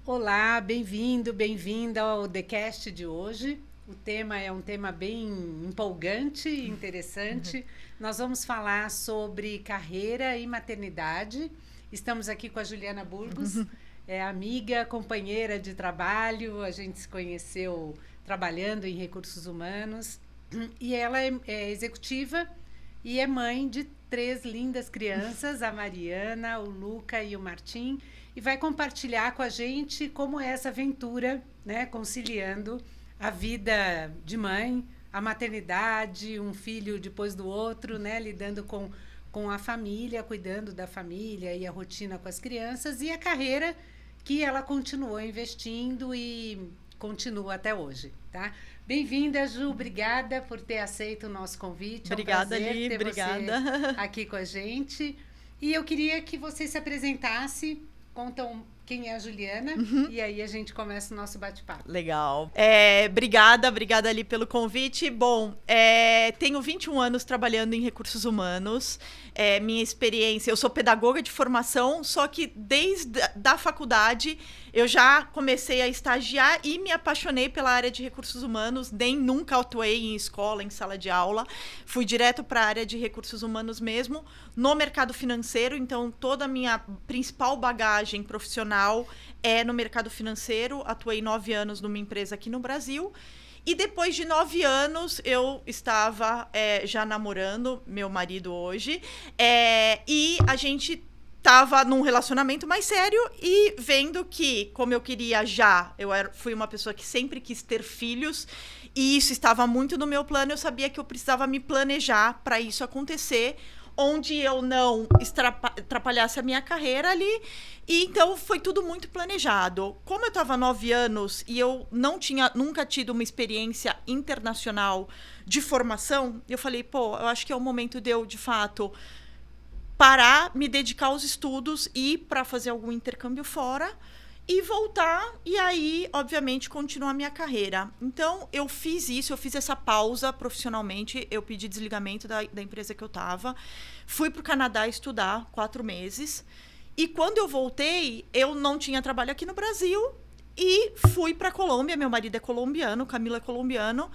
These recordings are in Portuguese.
Olá, bem-vindo, bem-vinda ao TheCast de hoje. O tema é um tema bem empolgante e interessante. Nós vamos falar sobre carreira e maternidade. Estamos aqui com a Juliana Burgos, é amiga, companheira de trabalho. A gente se conheceu trabalhando em recursos humanos e ela é executiva e é mãe de três lindas crianças, a Mariana, o Luca e o Martim, e vai compartilhar com a gente como é essa aventura, né, conciliando a vida de mãe, a maternidade, um filho depois do outro, né, lidando com a família, cuidando da família e a rotina com as crianças, e a carreira que ela continuou investindo e continua até hoje, tá? Bem-vinda, Ju, obrigada por ter aceito o nosso convite. É um Obrigada, prazer Li, ter você obrigada. aqui com a gente. E eu queria que você se apresentasse, contam quem é a Juliana, e aí a gente começa o nosso bate-papo. Legal. Obrigada ali pelo convite. Bom, tenho 21 anos trabalhando em recursos humanos. Minha experiência, eu sou pedagoga de formação, só que desde a faculdade eu já comecei a estagiar e me apaixonei pela área de recursos humanos. Nem nunca atuei em escola, em sala de aula. Fui direto para a área de recursos humanos mesmo, no mercado financeiro. Então, toda a minha principal bagagem profissional é no mercado financeiro. Atuei 9 anos numa empresa aqui no Brasil. E depois de 9 anos, eu estava já namorando meu marido hoje. E a gente estava num relacionamento mais sério e vendo que, como eu queria fui uma pessoa que sempre quis ter filhos. E isso estava muito no meu plano. Eu sabia que eu precisava me planejar para isso acontecer, onde eu não atrapalhasse a minha carreira ali. E então foi tudo muito planejado. Como eu estava 9 anos e eu não tinha nunca tido uma experiência internacional de formação, eu falei, eu acho que é o momento de eu, de fato, parar, me dedicar aos estudos, ir para fazer algum intercâmbio fora e voltar, e aí, obviamente, continuar a minha carreira. Então, eu fiz essa pausa profissionalmente, eu pedi desligamento da empresa que eu estava, fui para o Canadá estudar 4 meses, e quando eu voltei, eu não tinha trabalho aqui no Brasil, e fui para a Colômbia, meu marido é colombiano, Camilo é colombiano,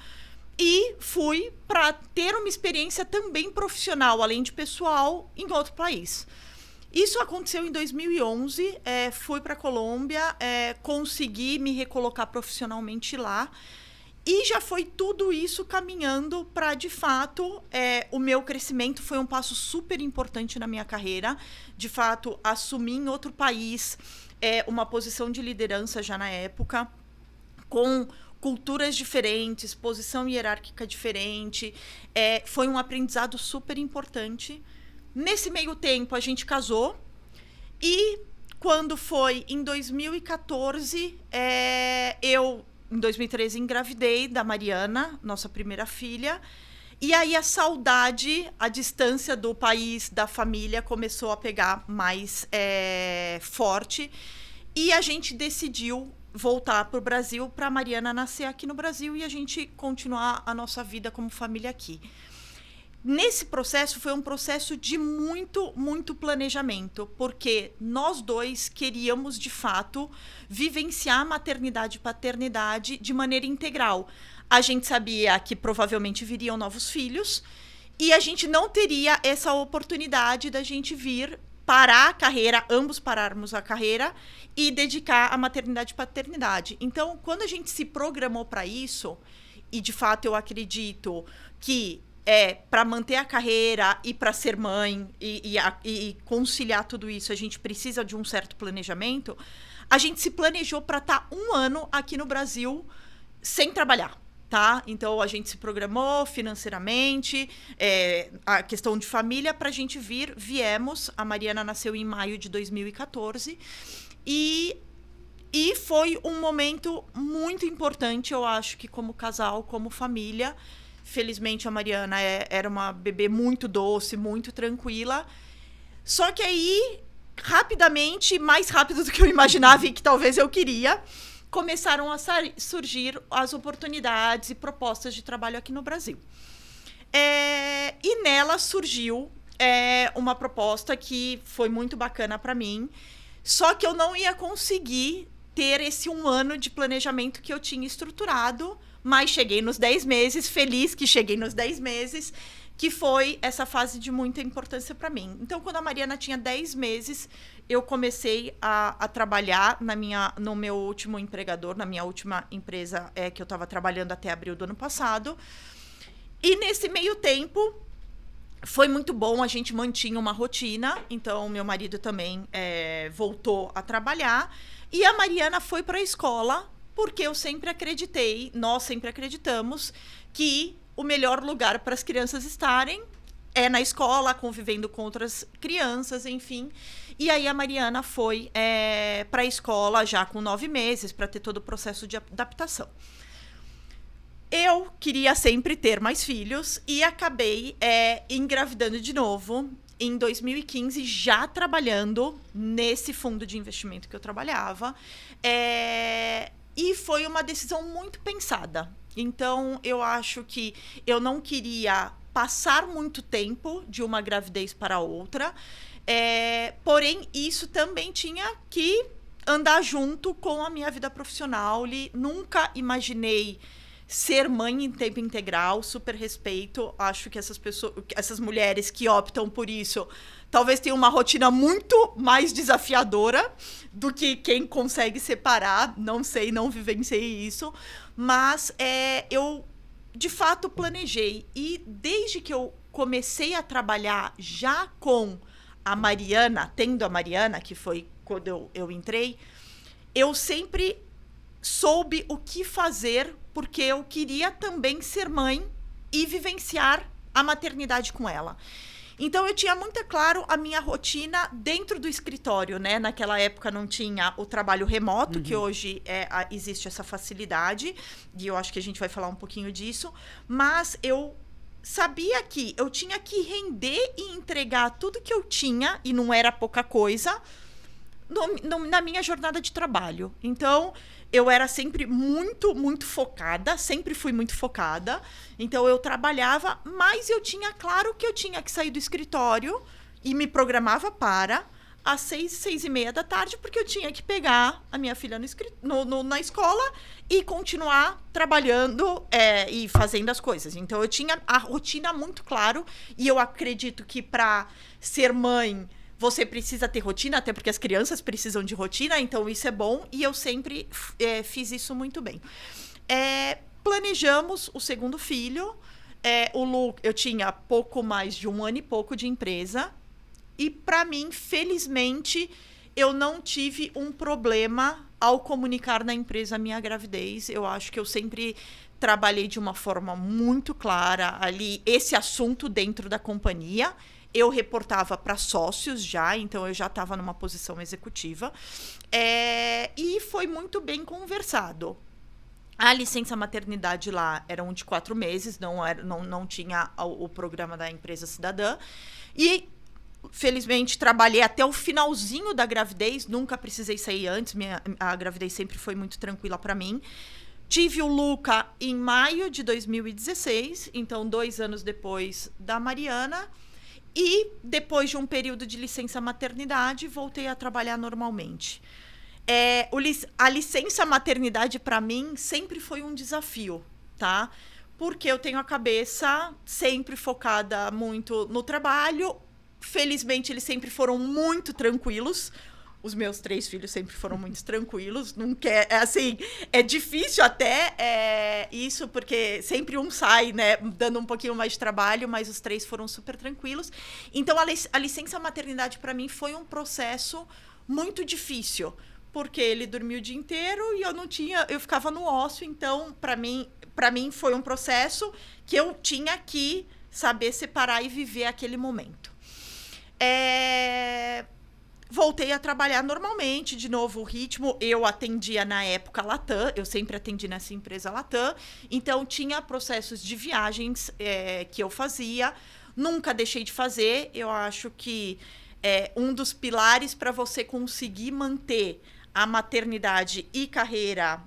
e fui para ter uma experiência também profissional, além de pessoal, em outro país. Isso aconteceu em 2011, fui para a Colômbia, consegui me recolocar profissionalmente lá, e já foi tudo isso caminhando para, de fato, o meu crescimento foi um passo super importante na minha carreira. De fato, assumi em outro país uma posição de liderança já na época, com culturas diferentes, posição hierárquica diferente. Foi um aprendizado super importante. Nesse meio tempo, a gente casou. E quando foi em 2014, eu, em 2013, engravidei da Mariana, nossa primeira filha. E aí a saudade, a distância do país, da família, começou a pegar mais forte. E a gente decidiu voltar para o Brasil, para a Mariana nascer aqui no Brasil e a gente continuar a nossa vida como família aqui. Nesse processo, foi um processo de muito, muito planejamento, porque nós dois queríamos, de fato, vivenciar a maternidade e paternidade de maneira integral. A gente sabia que provavelmente viriam novos filhos e a gente não teria essa oportunidade da gente vir parar a carreira, ambos pararmos a carreira e dedicar a maternidade e paternidade. Então, quando a gente se programou para isso, e de fato eu acredito que para manter a carreira e para ser mãe e conciliar tudo isso, a gente precisa de um certo planejamento. A gente se planejou para estar 1 ano aqui no Brasil sem trabalhar, tá? Então, a gente se programou financeiramente, a questão de família, para a gente viemos. A Mariana nasceu em maio de 2014 e foi um momento muito importante, eu acho que como casal, como família. Felizmente, a Mariana era uma bebê muito doce, muito tranquila. Só que aí, rapidamente, mais rápido do que eu imaginava e que talvez eu queria, começaram a surgir as oportunidades e propostas de trabalho aqui no Brasil. E nela surgiu uma proposta que foi muito bacana para mim, só que eu não ia conseguir ter esse 1 ano de planejamento que eu tinha estruturado, mas cheguei nos 10 meses, feliz que cheguei nos 10 meses, que foi essa fase de muita importância para mim. Então, quando a Mariana tinha 10 meses, eu comecei a trabalhar no meu último empregador, na minha última empresa que eu estava trabalhando até abril do ano passado. E nesse meio tempo, foi muito bom, a gente mantinha uma rotina, então meu marido também voltou a trabalhar, e a Mariana foi para a escola, porque eu sempre acreditei, nós sempre acreditamos, que o melhor lugar para as crianças estarem é na escola, convivendo com outras crianças, enfim. E aí a Mariana foi para a escola já com 9 meses, para ter todo o processo de adaptação. Eu queria sempre ter mais filhos e acabei engravidando de novo em 2015, já trabalhando nesse fundo de investimento que eu trabalhava. E foi uma decisão muito pensada. Então, eu acho que eu não queria passar muito tempo de uma gravidez para outra. Porém, isso também tinha que andar junto com a minha vida profissional. Nunca imaginei ser mãe em tempo integral, super respeito. Acho que essas mulheres que optam por isso, talvez tenham uma rotina muito mais desafiadora do que quem consegue separar. Não sei, não vivenciei isso. Mas eu, de fato, planejei. E desde que eu comecei a trabalhar já com a Mariana, tendo a Mariana, que foi quando eu entrei, eu sempre soube o que fazer, porque eu queria também ser mãe e vivenciar a maternidade com ela. Então, eu tinha muito claro a minha rotina dentro do escritório, né? Naquela época não tinha o trabalho remoto, que hoje existe essa facilidade, e eu acho que a gente vai falar um pouquinho disso, mas eu sabia que eu tinha que render e entregar tudo que eu tinha, e não era pouca coisa, na minha jornada de trabalho. Então, eu era sempre muito, muito focada, sempre fui muito focada. Então, eu trabalhava, mas eu tinha claro que eu tinha que sair do escritório e me programava para às 6h30 da tarde, porque eu tinha que pegar a minha filha na escola e continuar trabalhando e fazendo as coisas. Então, eu tinha a rotina muito claro, e eu acredito que para ser mãe, você precisa ter rotina, até porque as crianças precisam de rotina, então isso é bom, e eu sempre fiz isso muito bem. Planejamos o segundo filho. O Lu, eu tinha pouco mais de 1 ano e pouco de empresa, e para mim, felizmente, eu não tive um problema ao comunicar na empresa a minha gravidez. Eu acho que eu sempre trabalhei de uma forma muito clara ali, esse assunto dentro da companhia. Eu reportava para sócios já, então eu já estava numa posição executiva. E foi muito bem conversado. A licença maternidade lá era de 4 meses, não tinha o programa da empresa cidadã. E, felizmente, trabalhei até o finalzinho da gravidez, nunca precisei sair antes, a gravidez sempre foi muito tranquila para mim. Tive o Luca em maio de 2016, então 2 anos depois da Mariana. E, depois de um período de licença maternidade, voltei a trabalhar normalmente. A licença maternidade, para mim, sempre foi um desafio, tá? Porque eu tenho a cabeça sempre focada muito no trabalho. Felizmente, eles sempre foram muito tranquilos. Os meus 3 filhos sempre foram muito tranquilos. É difícil até isso, porque sempre um sai, né, dando um pouquinho mais de trabalho, mas os 3 foram super tranquilos. Então, a licença maternidade, para mim, foi um processo muito difícil, porque ele dormiu o dia inteiro e eu ficava no ócio. Então, para mim foi um processo que eu tinha que saber separar e viver aquele momento. Voltei a trabalhar normalmente, de novo o ritmo. Eu atendia na época Latam, eu sempre atendi nessa empresa Latam, então tinha processos de viagens que eu fazia, nunca deixei de fazer. Eu acho que um dos pilares para você conseguir manter a maternidade e carreira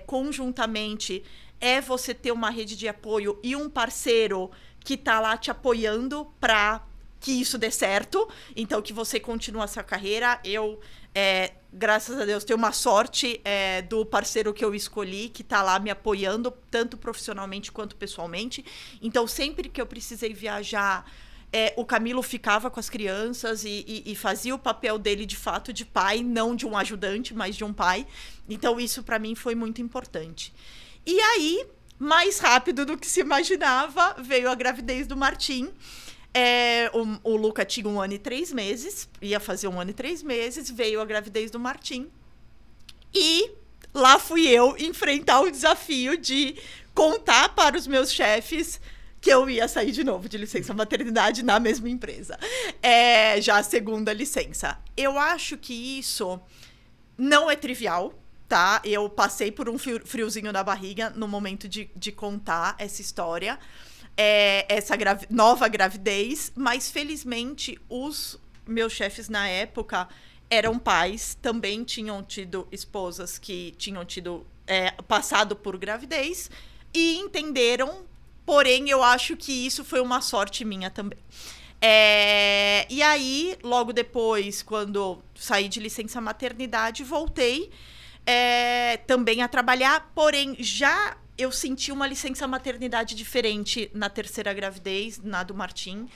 conjuntamente é você ter uma rede de apoio e um parceiro que está lá te apoiando para que isso dê certo, então que você continue a sua carreira. Eu, graças a Deus, tenho uma sorte do parceiro que eu escolhi, que tá lá me apoiando, tanto profissionalmente quanto pessoalmente. Então, sempre que eu precisei viajar, o Camilo ficava com as crianças e fazia o papel dele, de fato, de pai, não de um ajudante, mas de um pai. Então, isso para mim foi muito importante. E aí, mais rápido do que se imaginava, veio a gravidez do Martim. O Luca tinha 1 ano e 3 meses, ia fazer 1 ano e 3 meses, veio a gravidez do Martim. E lá fui eu enfrentar o desafio de contar para os meus chefes que eu ia sair de novo de licença maternidade na mesma empresa. Já a segunda licença. Eu acho que isso não é trivial, tá? Eu passei por um friozinho na barriga no momento de contar essa história. Essa nova gravidez, mas felizmente os meus chefes na época eram pais, também tinham tido esposas que tinham tido passado por gravidez e entenderam, porém eu acho que isso foi uma sorte minha também. E aí, logo depois, quando saí de licença maternidade, voltei também a trabalhar, porém já eu senti uma licença maternidade diferente na terceira gravidez, na do Martim,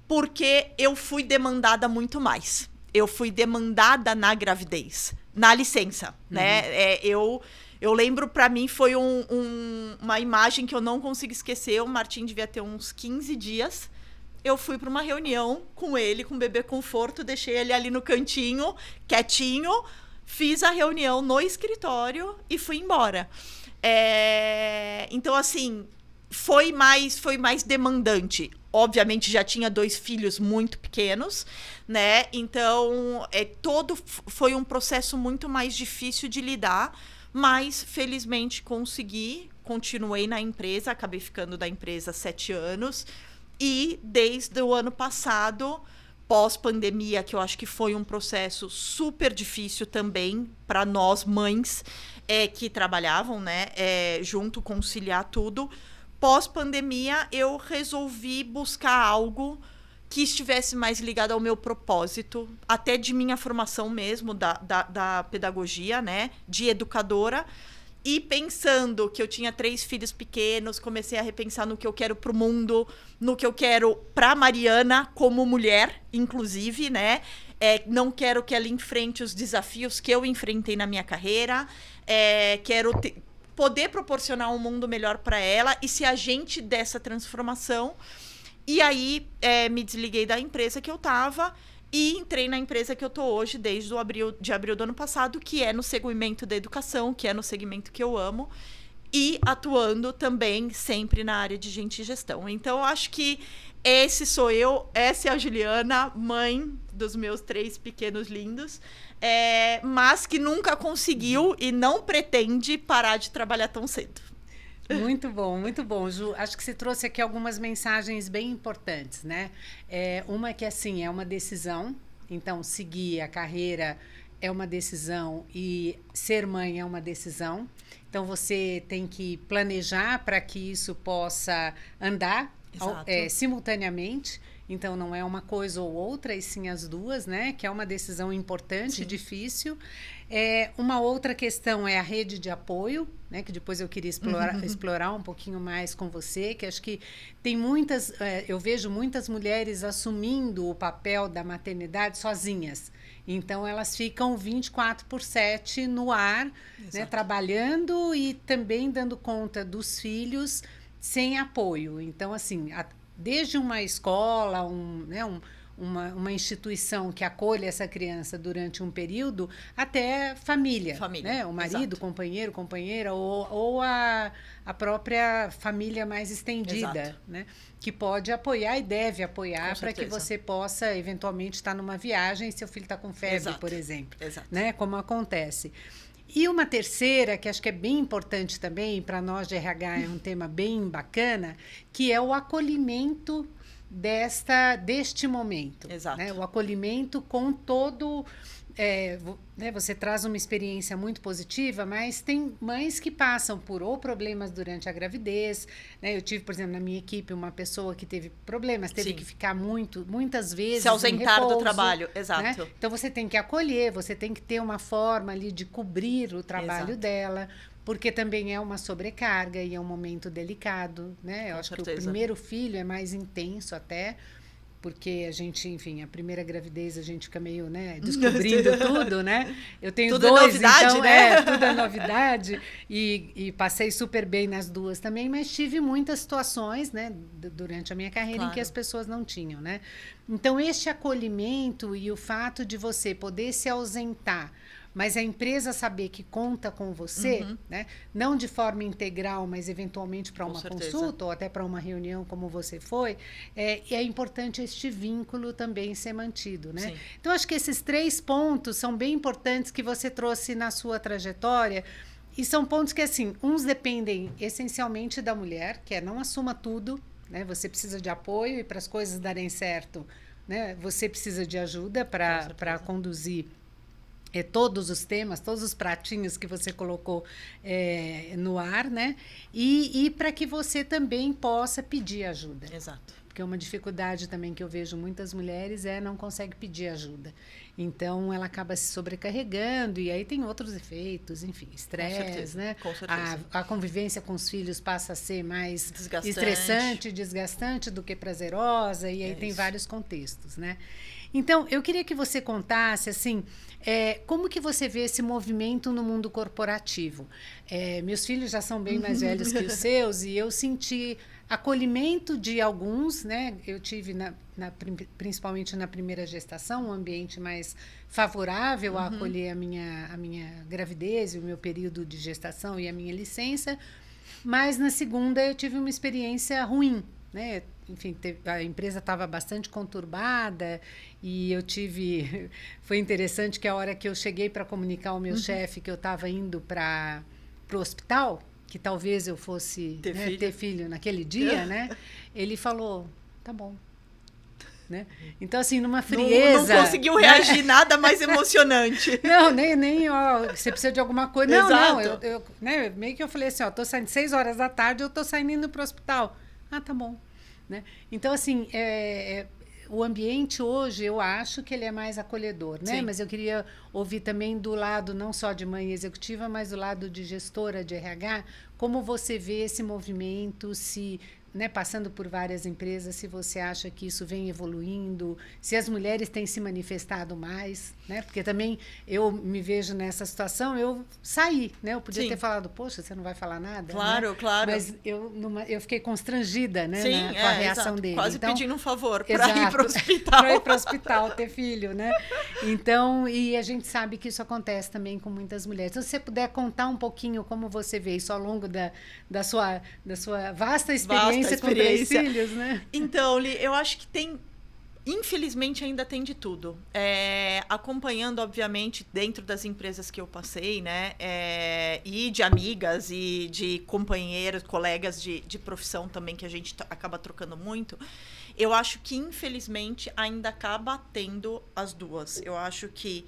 porque eu fui demandada muito mais. Eu fui demandada na gravidez, na licença, né? Eu lembro, para mim, foi uma imagem que eu não consigo esquecer. O Martim devia ter uns 15 dias. Eu fui para uma reunião com ele, com o bebê conforto, deixei ele ali no cantinho, quietinho, fiz a reunião no escritório e fui embora. Então, assim, foi mais demandante. Obviamente, já tinha 2 filhos muito pequenos, né? Então, foi um processo muito mais difícil de lidar, mas, felizmente, continuei na empresa, acabei ficando na empresa 7 anos, e desde o ano passado, pós-pandemia, que eu acho que foi um processo super difícil também para nós, mães, que trabalhavam, né, junto, conciliar tudo. Pós-pandemia, eu resolvi buscar algo que estivesse mais ligado ao meu propósito, até de minha formação mesmo, da pedagogia, né, de educadora. E pensando que eu tinha 3 filhos pequenos, comecei a repensar no que eu quero pro mundo, no que eu quero pra Mariana como mulher, inclusive, né? Não quero que ela enfrente os desafios que eu enfrentei na minha carreira. Quero poder proporcionar um mundo melhor para ela e ser agente dessa transformação. E aí, me desliguei da empresa que eu estava e entrei na empresa que eu tô hoje, desde abril do ano passado, que é no segmento da educação, que é no segmento que eu amo, e atuando também sempre na área de gente e gestão. Então, eu acho que esse sou eu, essa é a Juliana, mãe dos meus 3 pequenos lindos, mas que nunca conseguiu e não pretende parar de trabalhar tão cedo. Muito bom, Ju. Acho que você trouxe aqui algumas mensagens bem importantes, né? Uma que, assim, é uma decisão. Então, seguir a carreira é uma decisão e ser mãe é uma decisão. Então, você tem que planejar para que isso possa andar simultaneamente. Então, não é uma coisa ou outra, e sim as duas, né? Que é uma decisão importante, difícil. Uma outra questão é a rede de apoio, né? Que depois eu queria explorar um pouquinho mais com você, que acho que tem muitas... eu vejo muitas mulheres assumindo o papel da maternidade sozinhas. Então, elas ficam 24/7 no ar, né? Trabalhando e também dando conta dos filhos sem apoio. Então, assim... Desde uma escola, uma instituição que acolhe essa criança durante um período, até família. Né? O marido, companheiro, companheira, ou a própria família mais estendida, né? Que pode apoiar e deve apoiar para que você possa, eventualmente, estar numa viagem e seu filho está com febre, por exemplo. Né? Como acontece. E uma terceira, que acho que é bem importante também, para nós de RH é um tema bem bacana, que é o acolhimento deste momento. Exato. Né? O acolhimento com todo... né, você traz uma experiência muito positiva, mas tem mães que passam por ou problemas durante a gravidez, né? Eu tive, por exemplo, na minha equipe uma pessoa que teve problemas, teve que ficar muitas vezes se ausentar em repouso, do trabalho, exato. Né? Então você tem que acolher, você tem que ter uma forma ali de cobrir o trabalho dela, porque também é uma sobrecarga e é um momento delicado, né? Eu acho que o primeiro filho é mais intenso até, porque a gente, enfim, a primeira gravidez a gente fica meio, né, descobrindo tudo, né? Eu tenho tudo 2, é novidade, então, né? Tudo é novidade e passei super bem nas 2 também, mas tive muitas situações, né, durante a minha carreira em que as pessoas não tinham, né? Então, este acolhimento e o fato de você poder se ausentar, mas a empresa saber que conta com você, né? Não de forma integral, mas eventualmente para uma consulta ou até para uma reunião como você foi, é importante este vínculo também ser mantido, né? Sim. Então, acho que esses 3 pontos são bem importantes que você trouxe na sua trajetória e são pontos que, assim, uns dependem essencialmente da mulher, que não assuma tudo, né? Você precisa de apoio e para as coisas darem certo, né? Você precisa de ajuda para conduzir todos os temas, todos os pratinhos que você colocou no ar, né? E para que você também possa pedir ajuda. Exato. Porque uma dificuldade também que eu vejo muitas mulheres não consegue pedir ajuda. Então, ela acaba se sobrecarregando e aí tem outros efeitos, enfim, estresse, né? Com certeza. A convivência com os filhos passa a ser mais estressante, desgastante do que prazerosa e aí tem vários contextos, né? Então, eu queria que você contasse, assim, como que você vê esse movimento no mundo corporativo? Meus filhos já são bem mais velhos que os seus e eu senti acolhimento de alguns, né? Eu tive, principalmente na primeira gestação, um ambiente mais favorável a acolher a minha gravidez, o meu período de gestação e a minha licença, mas na segunda eu tive uma experiência ruim, né? Enfim, a empresa estava bastante conturbada e eu tive... Foi interessante que a hora que eu cheguei para comunicar ao meu chefe que eu estava indo para o hospital, que talvez eu fosse ter filho naquele dia, né? Ele falou, tá bom. Né? Então, assim, numa frieza... Não conseguiu reagir nada mais emocionante. Não, nem ó, você precisa de alguma coisa. Não, eu né, meio que eu falei assim, ó, tô saindo 6 horas da tarde, eu tô saindo indo para o hospital. Ah, tá bom. Né? Então, assim, o ambiente hoje, eu acho que ele é mais acolhedor, né? Sim. Mas eu queria ouvir também do lado, não só de mãe executiva, mas do lado de gestora de RH, como você vê esse movimento, né, passando por várias empresas, se você acha que isso vem evoluindo, se as mulheres têm se manifestado mais, né? Porque também eu me vejo nessa situação, eu saí, né? Eu podia ter falado, poxa, você não vai falar nada? Claro, né? Claro. Mas eu fiquei constrangida, né? Sim, com a reação dele. Quase então, pedindo um favor para ir para o hospital. Para ir para o hospital, ter filho, né? Então, e a gente sabe que isso acontece também com muitas mulheres. Então, se você puder contar um pouquinho como você vê isso ao longo da sua vasta experiência com 3 filhos, né? Então, Li, eu acho que infelizmente ainda tem de tudo. Acompanhando, obviamente, dentro das empresas que eu passei, né? E de amigas e de companheiros, colegas de profissão também, que a gente acaba trocando muito. Eu acho que, infelizmente, ainda acaba tendo as duas. Eu acho que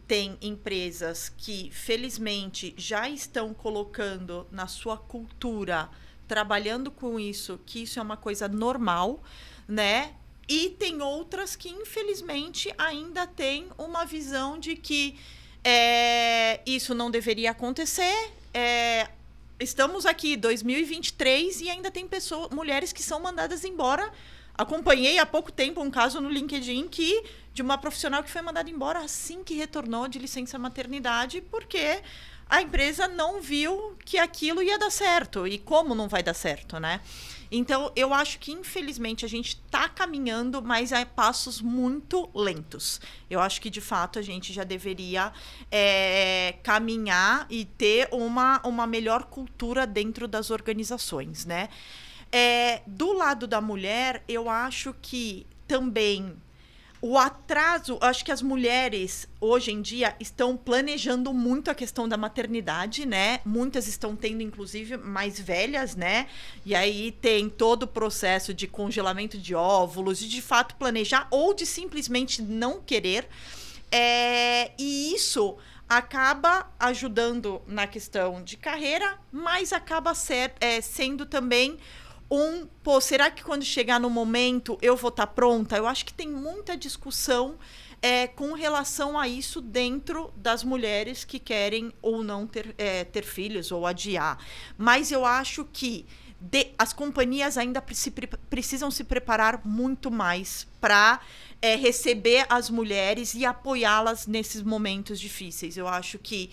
tem empresas que, felizmente, já estão colocando na sua cultura, trabalhando com isso, que isso é uma coisa normal, né? E tem outras que, infelizmente, ainda têm uma visão de que isso não deveria acontecer. Estamos aqui, 2023, e ainda tem mulheres que são mandadas embora. Acompanhei há pouco tempo um caso no LinkedIn de uma profissional que foi mandada embora assim que retornou de licença maternidade, porque a empresa não viu que aquilo ia dar certo. E como não vai dar certo, né? Então, eu acho que, infelizmente, a gente está caminhando, mas a passos muito lentos. Eu acho que, de fato, a gente já deveria caminhar e ter uma melhor cultura dentro das organizações, né? Do lado da mulher, eu acho que também o atraso, acho que as mulheres hoje em dia estão planejando muito a questão da maternidade, né? Muitas estão tendo, inclusive, mais velhas, né? E aí tem todo o processo de congelamento de óvulos, de fato planejar ou de simplesmente não querer. E isso acaba ajudando na questão de carreira, mas acaba sendo também será que quando chegar no momento eu vou estar pronta? Eu acho que tem muita discussão com relação a isso dentro das mulheres que querem ou não ter filhos ou adiar. Mas eu acho que as companhias ainda precisam se preparar muito mais para receber as mulheres e apoiá-las nesses momentos difíceis. Eu acho que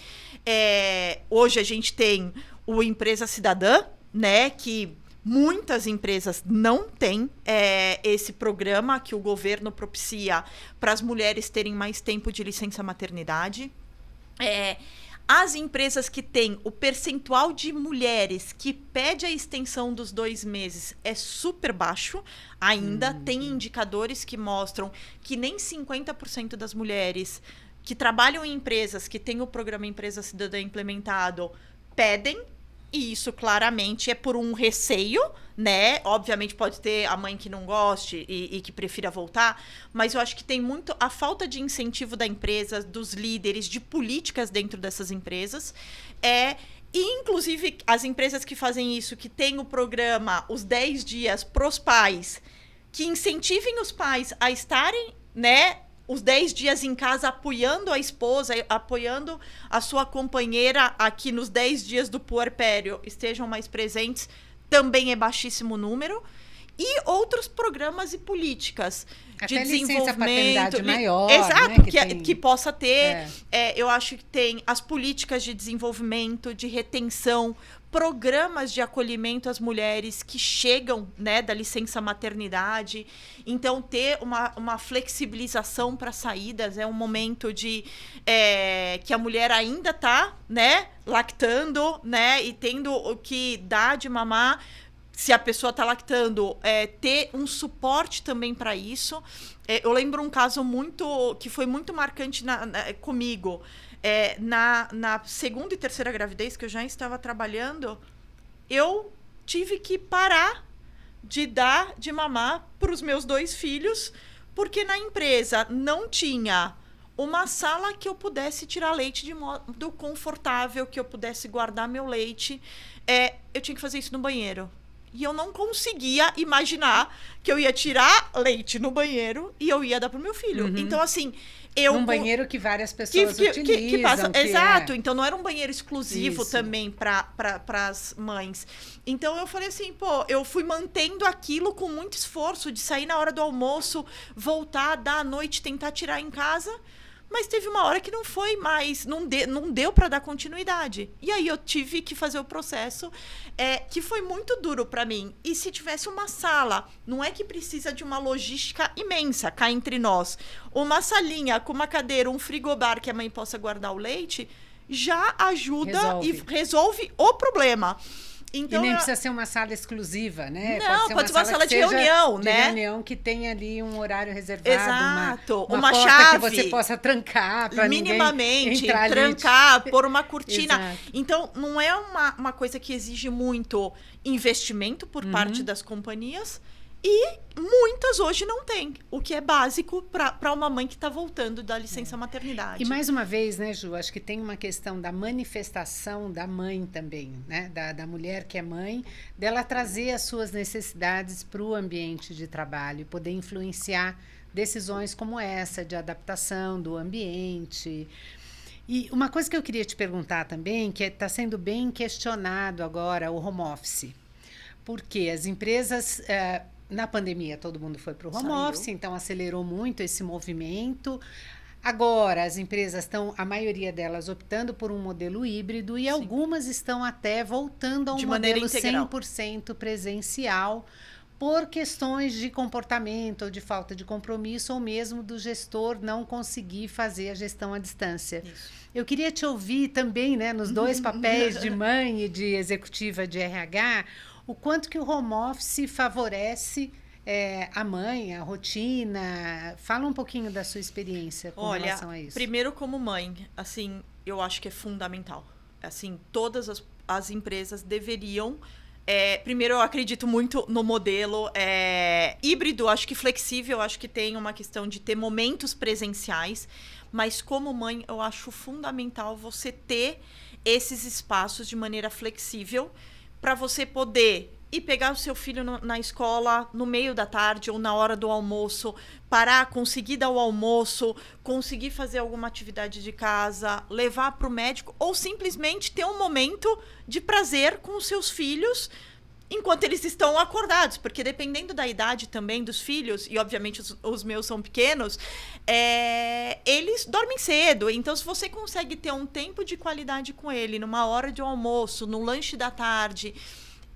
hoje a gente tem o Empresa Cidadã, né, que muitas empresas não têm esse programa que o governo propicia para as mulheres terem mais tempo de licença maternidade. As empresas que têm o percentual de mulheres que pede a extensão dos 2 meses é super baixo ainda. Tem indicadores que mostram que nem 50% das mulheres que trabalham em empresas que têm o programa Empresa Cidadã implementado pedem. E isso claramente é por um receio, né? Obviamente pode ter a mãe que não goste e que prefira voltar, mas eu acho que tem muito a falta de incentivo da empresa, dos líderes, de políticas dentro dessas empresas. E, inclusive, as empresas que fazem isso, que tem o programa Os 10 Dias para os pais, que incentivem os pais a estarem, né, os 10 dias em casa apoiando a esposa, apoiando a sua companheira aqui nos 10 dias do puerpério, estejam mais presentes, também é baixíssimo o número. E outros programas e políticas até de desenvolvimento maior, exato, né, que possa ter. Eu acho que tem as políticas de desenvolvimento, de retenção, programas de acolhimento às mulheres que chegam, né, da licença maternidade. Então, ter uma flexibilização para saídas é um momento de que a mulher ainda está, né, lactando, né, e tendo o que dar de mamar. Se a pessoa está lactando, ter um suporte também para isso. Eu lembro um caso que foi muito marcante comigo. Na segunda e terceira gravidez, que eu já estava trabalhando, eu tive que parar de dar de mamar para os meus 2 filhos, porque na empresa não tinha uma sala que eu pudesse tirar leite de modo confortável, que eu pudesse guardar meu leite. Eu tinha que fazer isso no banheiro. E eu não conseguia imaginar que eu ia tirar leite no banheiro e eu ia dar pro meu filho. Então, assim, num banheiro que várias pessoas utilizam. Passa, exato. Então, não era um banheiro exclusivo também para as mães. Então, eu falei assim, eu fui mantendo aquilo com muito esforço, de sair na hora do almoço, voltar, dar à noite, tentar tirar em casa. Mas teve uma hora que não foi mais, não deu para dar continuidade. E aí eu tive que fazer o processo, que foi muito duro para mim. E se tivesse uma sala, não é que precisa de uma logística imensa, cá entre nós. Uma salinha com uma cadeira, um frigobar que a mãe possa guardar o leite, já ajuda e resolve o problema. Então, e nem precisa ser uma sala exclusiva, né? Não, pode ser uma sala de reunião, né? De reunião que tem ali um horário reservado. Exato. Uma chave chave que você possa trancar para minimamente trancar, pôr uma cortina. Exato. Então, não é uma coisa que exige muito investimento por parte das companhias. E muitas hoje não têm, o que é básico para uma mãe que está voltando da licença maternidade. E mais uma vez, né, Ju, acho que tem uma questão da manifestação da mãe também, né, da mulher que é mãe, dela trazer as suas necessidades para o ambiente de trabalho, poder influenciar decisões como essa, de adaptação do ambiente. E uma coisa que eu queria te perguntar também, que está sendo bem questionado agora, o home office. Porque as empresas... na pandemia, todo mundo foi para o home office, então acelerou muito esse movimento. Agora, as empresas estão, a maioria delas, optando por um modelo híbrido e algumas estão até voltando a um modelo 100% presencial por questões de comportamento ou de falta de compromisso ou mesmo do gestor não conseguir fazer a gestão à distância. Isso. Eu queria te ouvir também, né, nos 2 papéis de mãe e de executiva de RH, o quanto que o home office favorece a mãe, a rotina? Fala um pouquinho da sua experiência com relação a isso. Primeiro como mãe, assim, eu acho que é fundamental. Assim, todas as empresas deveriam... primeiro, eu acredito muito no modelo híbrido, acho que flexível, acho que tem uma questão de ter momentos presenciais, mas como mãe, eu acho fundamental você ter esses espaços de maneira flexível para você poder ir pegar o seu filho na escola no meio da tarde ou na hora do almoço, parar, conseguir dar o almoço, conseguir fazer alguma atividade de casa, levar para o médico ou simplesmente ter um momento de prazer com os seus filhos enquanto eles estão acordados, porque dependendo da idade também dos filhos, e obviamente os meus são pequenos, eles dormem cedo, então se você consegue ter um tempo de qualidade com ele, numa hora de almoço, no lanche da tarde,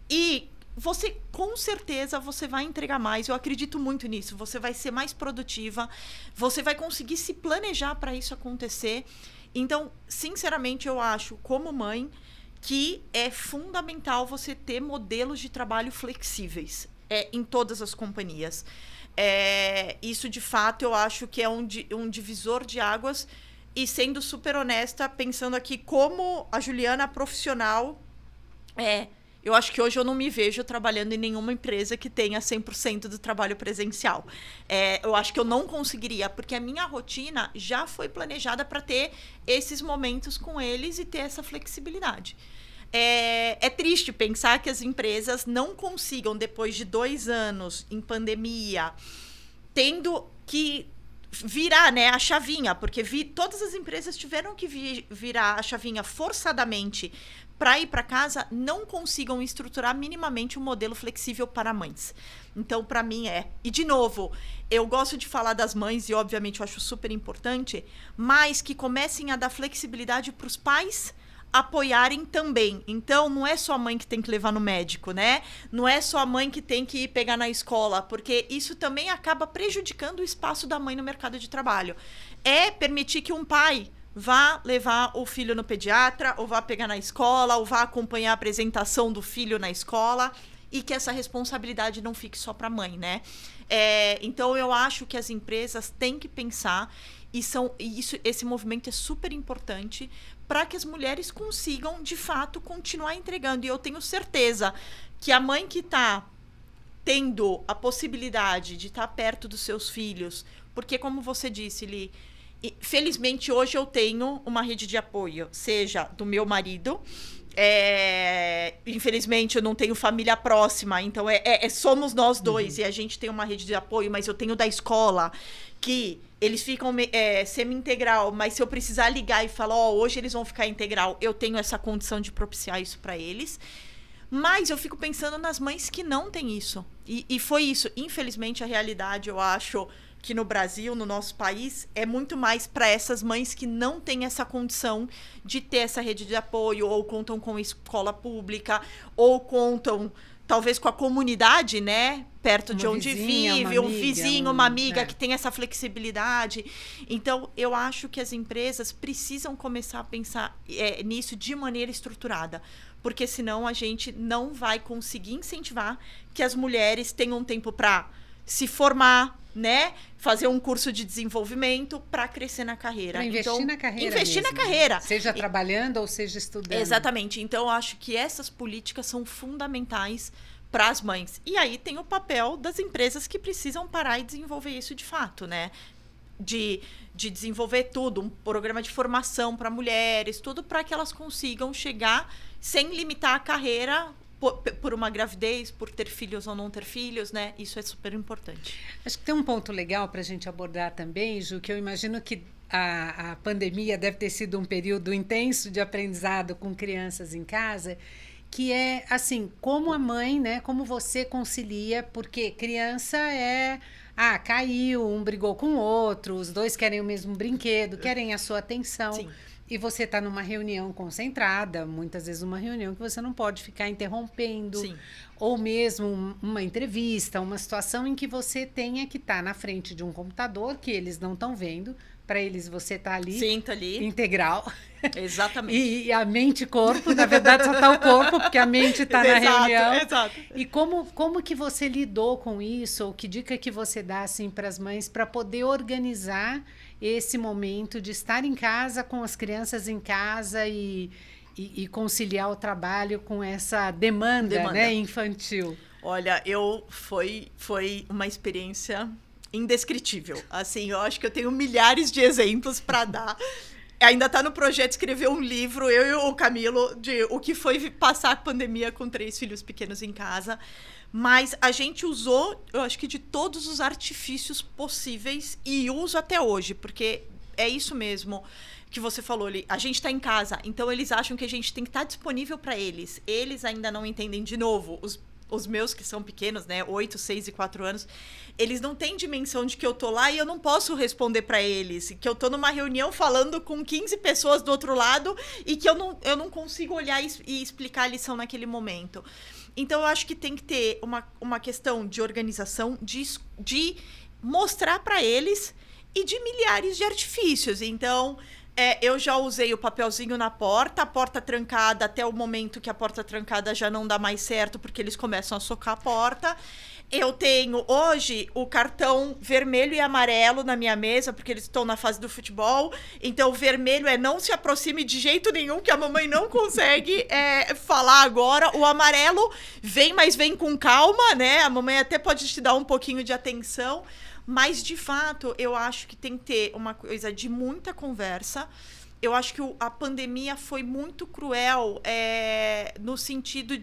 e você, com certeza, você vai entregar mais, eu acredito muito nisso, você vai ser mais produtiva, você vai conseguir se planejar para isso acontecer, então, sinceramente, eu acho, como mãe, que é fundamental você ter modelos de trabalho flexíveis em todas as companhias. Isso, de fato, eu acho que é um divisor de águas. E sendo super honesta, pensando aqui como a Juliana profissional, eu acho que hoje eu não me vejo trabalhando em nenhuma empresa que tenha 100% do trabalho presencial. Eu acho que eu não conseguiria, porque a minha rotina já foi planejada para ter esses momentos com eles e ter essa flexibilidade. É triste pensar que as empresas não consigam, depois de 2 anos em pandemia, tendo que virar, né, a chavinha, porque todas as empresas tiveram que virar a chavinha forçadamente para ir para casa, não consigam estruturar minimamente um modelo flexível para mães. Então, para mim E, de novo, eu gosto de falar das mães e, obviamente, eu acho super importante, mas que comecem a dar flexibilidade para os pais apoiarem também. Então, não é só a mãe que tem que levar no médico, né? Não é só a mãe que tem que ir pegar na escola, porque isso também acaba prejudicando o espaço da mãe no mercado de trabalho. Permitir que um pai vá levar o filho no pediatra, ou vá pegar na escola, ou vá acompanhar a apresentação do filho na escola, e que essa responsabilidade não fique só para a mãe, né? Então, eu acho que as empresas têm que pensar, esse movimento é super importante para que as mulheres consigam, de fato, continuar entregando. E eu tenho certeza que a mãe que está tendo a possibilidade de estar perto dos seus filhos, porque, como você disse, Li, felizmente hoje eu tenho uma rede de apoio, seja do meu marido, infelizmente eu não tenho família próxima, então somos nós dois, e a gente tem uma rede de apoio, mas eu tenho da escola, que eles ficam semi-integral, mas se eu precisar ligar e falar, hoje eles vão ficar integral, eu tenho essa condição de propiciar isso para eles. Mas eu fico pensando nas mães que não têm isso. E foi isso. Infelizmente, a realidade, eu acho que no Brasil, no nosso país, é muito mais para essas mães que não têm essa condição de ter essa rede de apoio, ou contam com escola pública, ou contam, talvez, com a comunidade, né? Perto de onde vive, um vizinho, uma amiga que tem essa flexibilidade. Então, eu acho que as empresas precisam começar a pensar nisso de maneira estruturada, porque senão a gente não vai conseguir incentivar que as mulheres tenham tempo para se formar, né? Fazer um curso de desenvolvimento para crescer na carreira. Pra investir na carreira. Investir mesmo, na carreira. Seja trabalhando ou seja estudando. Exatamente. Então, eu acho que essas políticas são fundamentais para as mães. E aí tem o papel das empresas que precisam parar e desenvolver isso de fato, né? De desenvolver tudo, um programa de formação para mulheres, tudo para que elas consigam chegar sem limitar a carreira por uma gravidez, por ter filhos ou não ter filhos, né? Isso é super importante. Acho que tem um ponto legal para a gente abordar também, Ju, que eu imagino que a pandemia deve ter sido um período intenso de aprendizado com crianças em casa, que é, assim, como a mãe, né? Como você concilia, porque criança caiu, um brigou com o outro, os dois querem o mesmo brinquedo, querem a sua atenção. Sim. E você está numa reunião concentrada, muitas vezes uma reunião que você não pode ficar interrompendo. Sim. Ou mesmo uma entrevista, uma situação em que você tenha que estar na frente de um computador, que eles não estão vendo, para eles você tá ali. Sim, tá ali. Integral. Exatamente. E a mente e corpo, na verdade só tá o corpo, porque a mente tá na reunião. Exato. E como que você lidou com isso? Ou que dica que você dá assim para as mães para poder organizar esse momento de estar em casa com as crianças em casa e conciliar o trabalho com essa demanda. Né, infantil? Olha, foi uma experiência indescritível. Assim, eu acho que eu tenho milhares de exemplos para dar. Ainda está no projeto de escrever um livro, eu e o Camilo, de o que foi passar a pandemia com 3 filhos pequenos em casa. Mas a gente usou, eu acho que de todos os artifícios possíveis e uso até hoje, porque é isso mesmo que você falou ali. A gente está em casa, então eles acham que a gente tem que estar disponível para eles. Eles ainda não entendem, de novo, os meus que são pequenos, né, 8, 6 e 4 anos, eles não têm dimensão de que eu tô lá e eu não posso responder para eles, que eu tô numa reunião falando com 15 pessoas do outro lado e que eu não consigo olhar e explicar a lição naquele momento. Então, eu acho que tem que ter uma questão de organização, de mostrar para eles e de milhares de artifícios. Então, eu já usei o papelzinho na porta, a porta trancada, até o momento que a porta trancada já não dá mais certo, porque eles começam a socar a porta. Eu tenho hoje o cartão vermelho e amarelo na minha mesa, porque eles estão na fase do futebol. Então, o vermelho é não se aproxime de jeito nenhum, que a mamãe não consegue falar agora. O amarelo vem, mas vem com calma, né? A mamãe até pode te dar um pouquinho de atenção. Mas, de fato, eu acho que tem que ter uma coisa de muita conversa. Eu acho que a pandemia foi muito cruel no sentido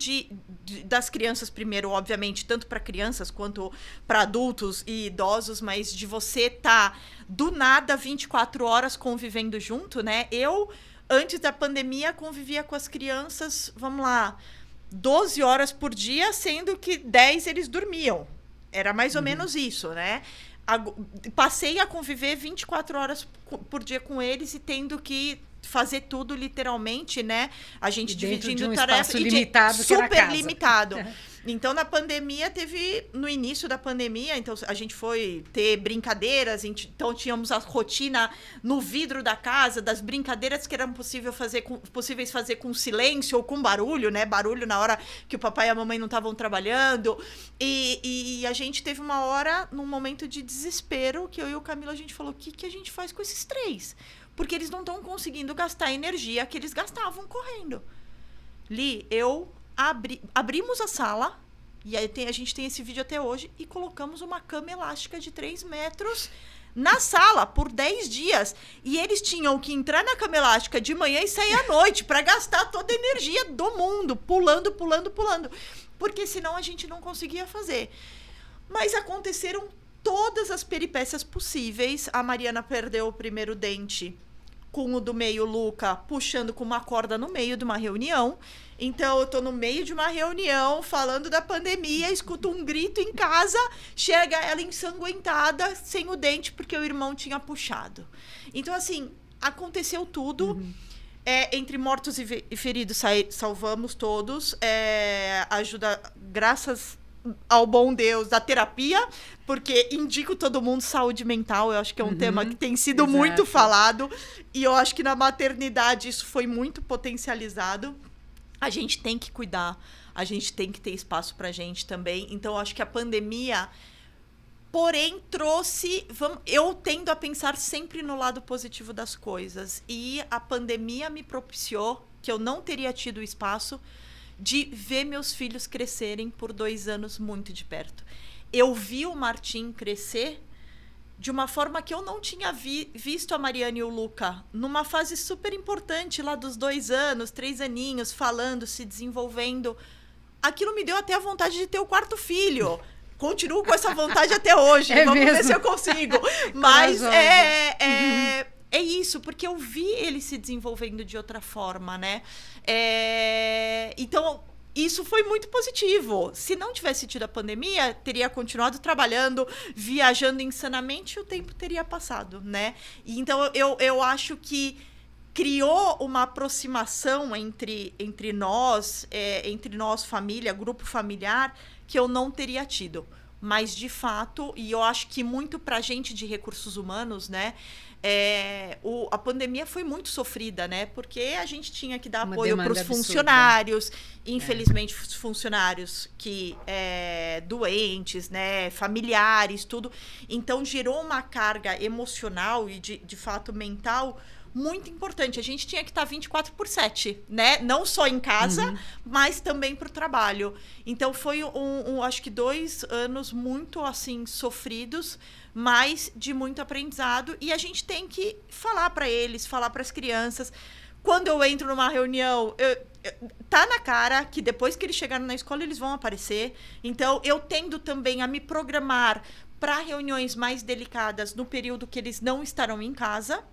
das crianças primeiro, obviamente, tanto para crianças quanto para adultos e idosos, mas de você estar do nada 24 horas convivendo junto, né? Eu, antes da pandemia, convivia com as crianças, vamos lá, 12 horas por dia, sendo que 10 eles dormiam. Era mais ou menos isso, né? Passei a conviver 24 horas por dia com eles e tendo que fazer tudo literalmente, né? A gente dividindo tarefas. Limitado, super limitado. Então, na pandemia, no início da pandemia, então a gente foi ter brincadeiras, então tínhamos a rotina no vidro da casa, das brincadeiras que eram possíveis fazer com silêncio ou com barulho, né? Barulho na hora que o papai e a mamãe não estavam trabalhando. E a gente teve uma hora, num momento de desespero, que eu e o Camilo, a gente falou, o que a gente faz com esses 3? Porque eles não estão conseguindo gastar a energia que eles gastavam correndo. Li, abrimos a sala, e aí a gente tem esse vídeo até hoje, e colocamos uma cama elástica de 3 metros na sala por 10 dias. E eles tinham que entrar na cama elástica de manhã e sair à noite para gastar toda a energia do mundo, pulando. Porque senão a gente não conseguia fazer. Mas aconteceram todas as peripécias possíveis. A Mariana perdeu o primeiro dente com o do meio, Luca, puxando com uma corda no meio de uma reunião. Então, eu tô no meio de uma reunião, falando da pandemia, escuto um grito em casa, chega ela ensanguentada, sem o dente, porque o irmão tinha puxado. Então, assim, aconteceu tudo. Entre mortos e feridos, salvamos todos. Ajuda, graças ao bom Deus, da terapia, porque indico todo mundo saúde mental. Eu acho que é um tema que tem sido muito falado, e eu acho que na maternidade isso foi muito potencializado. A gente tem que cuidar, a gente tem que ter espaço pra gente também. Então, eu acho que a pandemia, porém, trouxe... Eu tendo a pensar sempre no lado positivo das coisas, e a pandemia me propiciou, que eu não teria tido espaço, de ver meus filhos crescerem por 2 anos muito de perto. Eu vi o Martim crescer de uma forma que eu não tinha visto a Mariana e o Luca, numa fase super importante lá dos 2 anos, 3 aninhos, falando, se desenvolvendo. Aquilo me deu até a vontade de ter o 4º filho. Continuo com essa vontade até hoje. Vamos ver se eu consigo. Mas é isso, porque eu vi ele se desenvolvendo de outra forma, né? Então, isso foi muito positivo. Se não tivesse tido a pandemia, teria continuado trabalhando, viajando insanamente, e o tempo teria passado, né? E então, eu acho que criou uma aproximação entre nós, família, grupo familiar, que eu não teria tido. mas de fato, e eu acho que muito pra gente de recursos humanos, né? A pandemia foi muito sofrida, né? Porque a gente tinha que dar apoio para os funcionários, infelizmente os funcionários que doentes, né? Familiares, tudo. Então gerou uma carga emocional e de fato mental muito importante. A gente tinha que estar 24/7, né? Não só em casa, mas também para o trabalho. Então foi acho que 2 anos muito assim sofridos, mas de muito aprendizado. E a gente tem que falar para eles, falar para as crianças. Quando eu entro numa reunião, tá na cara que depois que eles chegaram na escola, eles vão aparecer. Então, eu tendo também a me programar para reuniões mais delicadas no período que eles não estarão em casa.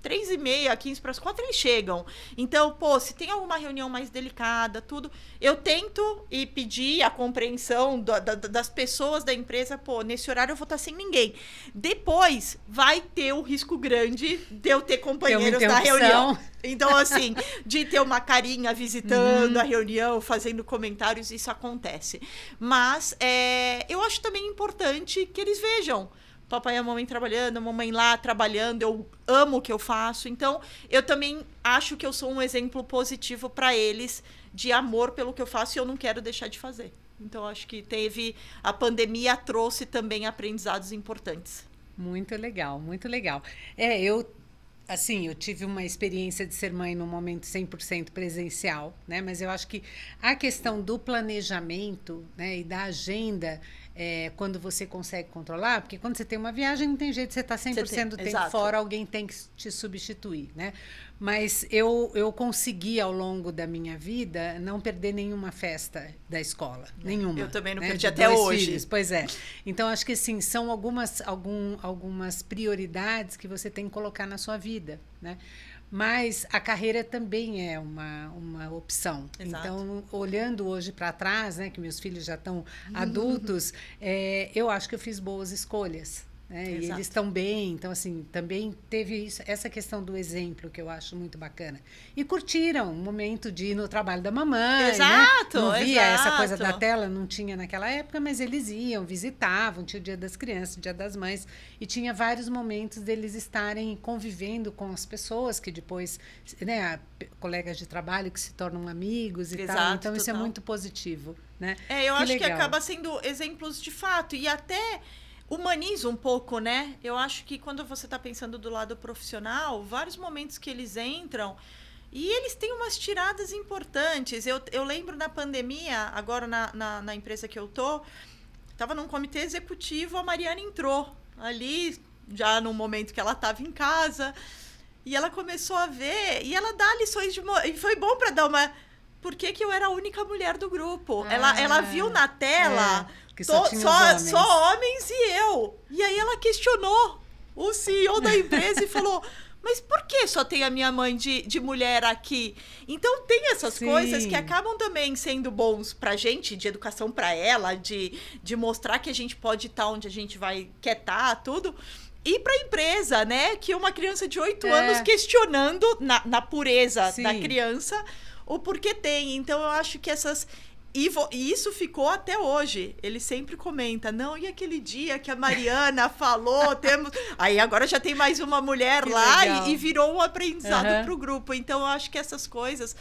3h30, 15 para as 4 eles chegam. Então, se tem alguma reunião mais delicada, tudo, eu tento e pedir a compreensão das pessoas da empresa, nesse horário eu vou estar sem ninguém. Depois, vai ter o risco grande de eu ter companheiros na reunião. Então, assim, de ter uma carinha visitando a reunião, fazendo comentários, isso acontece. Mas eu acho também importante que eles vejam papai e a mamãe trabalhando, a mamãe lá trabalhando, eu amo o que eu faço. Então, eu também acho que eu sou um exemplo positivo para eles de amor pelo que eu faço e eu não quero deixar de fazer. Então, acho que a pandemia trouxe também aprendizados importantes. Muito legal, muito legal. Eu tive uma experiência de ser mãe num momento 100% presencial, né? Mas eu acho que a questão do planejamento, né, e da agenda, quando você consegue controlar, porque quando você tem uma viagem, não tem jeito, você está 100% do tempo fora, alguém tem que te substituir, né? Mas eu consegui, ao longo da minha vida, não perder nenhuma festa da escola, nenhuma. Eu também não perdi até hoje. Filhos. Pois é. Então, acho que, assim, são algumas prioridades que você tem que colocar na sua vida, né? Mas a carreira também é uma opção. Exato. Então, olhando hoje para trás, né, que meus filhos já estão adultos, eu acho que eu fiz boas escolhas. E eles estão bem, então assim, também teve essa questão do exemplo que eu acho muito bacana. E curtiram o momento de ir no trabalho da mamãe, exato, né? Não via exato. essa coisa da tela, não tinha naquela época, mas eles iam, visitavam, tinha o Dia das Crianças, o Dia das Mães, e tinha vários momentos deles estarem convivendo com as pessoas que depois, né, colegas de trabalho que se tornam amigos e tal, então isso é muito positivo, né? Eu acho que acaba sendo exemplos de fato, e até humaniza um pouco, né? Eu acho que quando você está pensando do lado profissional, vários momentos que eles entram e eles têm umas tiradas importantes. Eu lembro na pandemia, agora na empresa que eu estava num comitê executivo, a Mariana entrou ali, já no momento que ela estava em casa, e ela começou a ver, e ela dá lições e foi bom para dar uma... Por que eu era a única mulher do grupo? Ela viu na tela... Que só homens e eu. E aí ela questionou o CEO da empresa e falou, mas por que só tem a minha mãe de mulher aqui? Então tem essas coisas que acabam também sendo bons pra gente, de educação pra ela, de mostrar que a gente pode estar onde a gente quer estar, tudo. E para a empresa, né? Que uma criança de 8 anos questionando na pureza da criança o porquê tem. Então eu acho que E isso ficou até hoje. Ele sempre comenta, e aquele dia que a Mariana falou, Aí agora já tem mais uma mulher que lá e virou um aprendizado para o grupo. Então, eu acho que essas coisas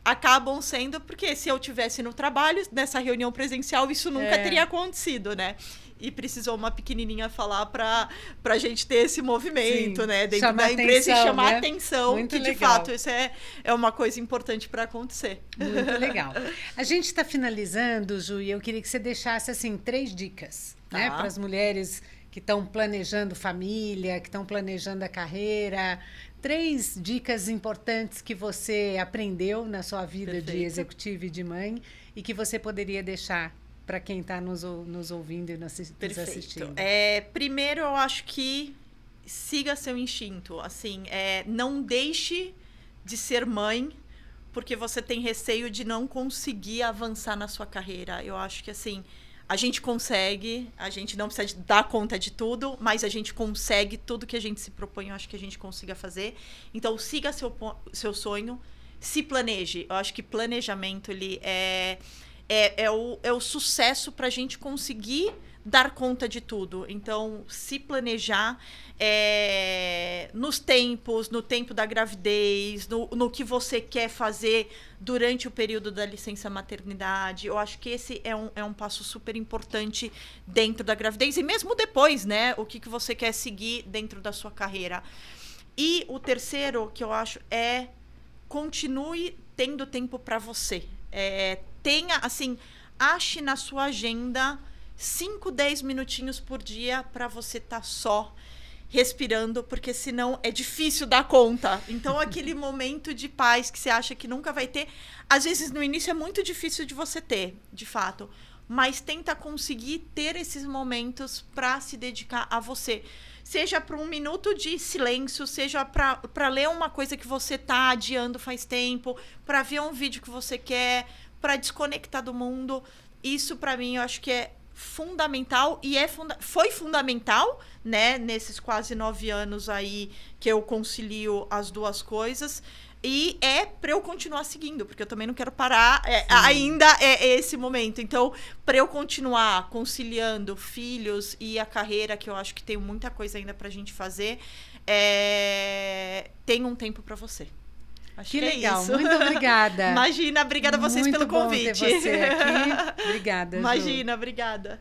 acabam sendo... Porque se eu tivesse no trabalho, nessa reunião presencial, isso nunca teria acontecido, né? E precisou uma pequenininha falar pra gente ter esse movimento, né? Dentro da empresa e chamar atenção. Muito que, de fato, isso é uma coisa importante para acontecer. Muito legal. A gente está finalizando, Ju, e eu queria que você deixasse, assim, 3 dicas, né? Para as mulheres que estão planejando família, que estão planejando a carreira. 3 dicas importantes que você aprendeu na sua vida de executiva e de mãe e que você poderia deixar para quem está nos ouvindo e nos assistindo. Primeiro, eu acho que siga seu instinto. Assim, não deixe de ser mãe porque você tem receio de não conseguir avançar na sua carreira. Eu acho que, assim, a gente consegue, a gente não precisa dar conta de tudo, mas a gente consegue tudo que a gente se propõe, eu acho que a gente consiga fazer. Então, siga seu sonho, se planeje. Eu acho que planejamento, ele é o sucesso para a gente conseguir dar conta de tudo. Então, se planejar nos tempos, no tempo da gravidez, no que você quer fazer durante o período da licença maternidade. Eu acho que esse é um passo super importante dentro da gravidez e mesmo depois, né? O que você quer seguir dentro da sua carreira. E o terceiro que eu acho continue tendo tempo para você. Tenha, assim, ache na sua agenda 5, 10 minutinhos por dia para você estar só respirando, porque senão é difícil dar conta. Então, aquele momento de paz que você acha que nunca vai ter, às vezes no início é muito difícil de você ter, de fato. Mas tenta conseguir ter esses momentos para se dedicar a você. Seja para 1 minuto de silêncio, seja para ler uma coisa que você está adiando faz tempo, para ver um vídeo que você quer, para desconectar do mundo. Isso, para mim, eu acho que é fundamental e foi fundamental, né, nesses quase 9 anos aí que eu concilio as duas coisas. E para eu continuar seguindo, porque eu também não quero parar, ainda é esse momento. Então, para eu continuar conciliando filhos e a carreira, que eu acho que tem muita coisa ainda pra gente fazer, tem um tempo para você. Acho que legal, é isso. Muito obrigada. Imagina, obrigada a vocês pelo convite. Muito bom ter você aqui. Obrigada, Ju. Imagina, obrigada.